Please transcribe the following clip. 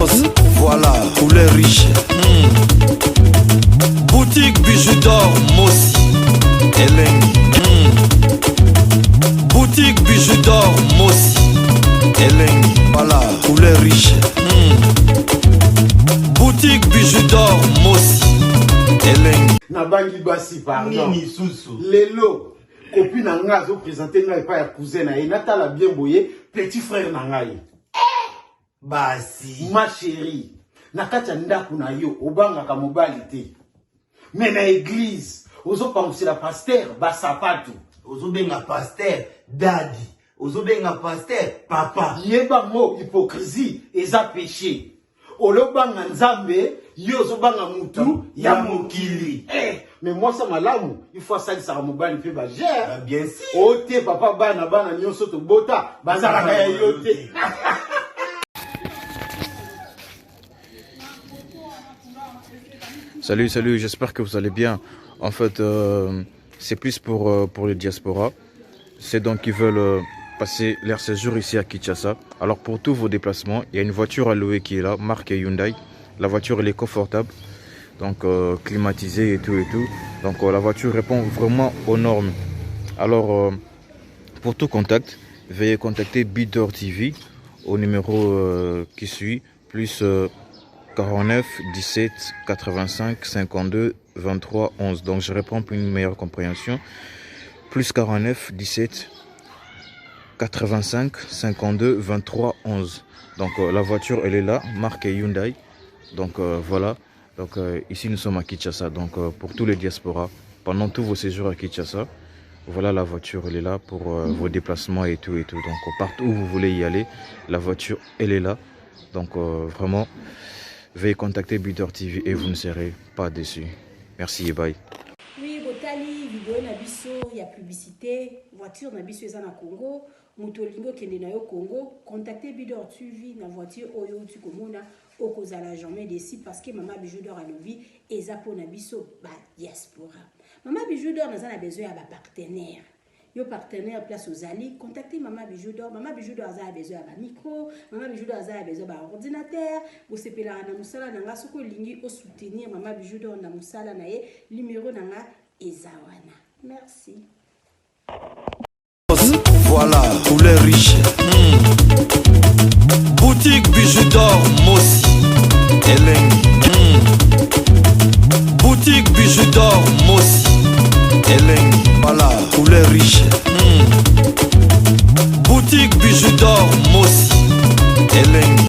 Voilà, poulet riche. Boutique bijoux d'or, Mossi, Elengi. Boutique bijoux d'or, Mossi, Elengi. Voilà, poulet riche. Boutique bijoux d'or, Mossi, Elengi. Nabangi basi pardon. Nini susu. Lelo, copine nanga zo présenter ngai pa ya cousin na ye natala bien boye petit frère na ngai. Basi. Ma chérie, nakati ndaku na yo obanga mobali te. Mais na église, ozo pamsila pasteur ba sapato. Ozo benga pasteur daddy. Ozo benga pasteur papa. Yeba mo hypocrisie eza péché. Olobanga nzambe, yo zo banga mutu ya mokili. Mais moi ça malamu, il faut ça ça mobali pe ba gère. Bien sûr. Ote papa bana nyonso to bota, bazala ka yote. Salut, j'espère que vous allez bien. En fait, c'est plus pour les diasporas. C'est donc qui veulent passer leur séjour ici à Kinshasa. Alors pour tous vos déplacements, il y a une voiture à louer qui est là, marque Hyundai. La voiture elle est confortable, donc climatisée et tout. Donc la voiture répond vraiment aux normes. Alors pour tout contact, veuillez contacter Bidor TV au numéro qui suit, plus 49 17 85 52 23 11. Donc je réponds pour une meilleure compréhension. Plus 49 17 85 52 23 11. Donc la voiture elle est là, marque Hyundai. Donc voilà. Donc ici nous sommes à Kinshasa. Donc pour tous les diasporas, pendant tous vos séjours à Kinshasa, voilà la voiture elle est là pour vos déplacements et tout. Donc partout où vous voulez y aller, la voiture elle est là. Donc vraiment, veuillez contacter Bidor TV et vous ne serez pas déçus. Merci et bye. Oui, Botali, vidéo na biso, il y a publicité, voiture na biso eza na Congo, mutolingo kende na yo Congo, contactez Bidor TV na voiture oyo tu komona okozala jamais déçu parce que Maman Bijou d'or a lobi eza po na biso ba diaspora. Maman Bijou d'or na besoin ya ba partenaire. Yo partenaire place aux alliés, contactez Maman Bijou d'or. Maman Bijou d'or a besoin de micro, Maman Bijou d'or a besoin de ordinateur. Vous sepela na musala nanga soko lingi au soutenir Maman Bijou d'or na musala na ye numéro nanga ezawana. Merci. Voilà, poulet riche. Boutique bijoux d'or, Mossi, Elengi. Boutique bijoux d'or, Mossi, Elengi. Voilà, poulet riche. Boutique bijoux d'or, Mossi, Elengi.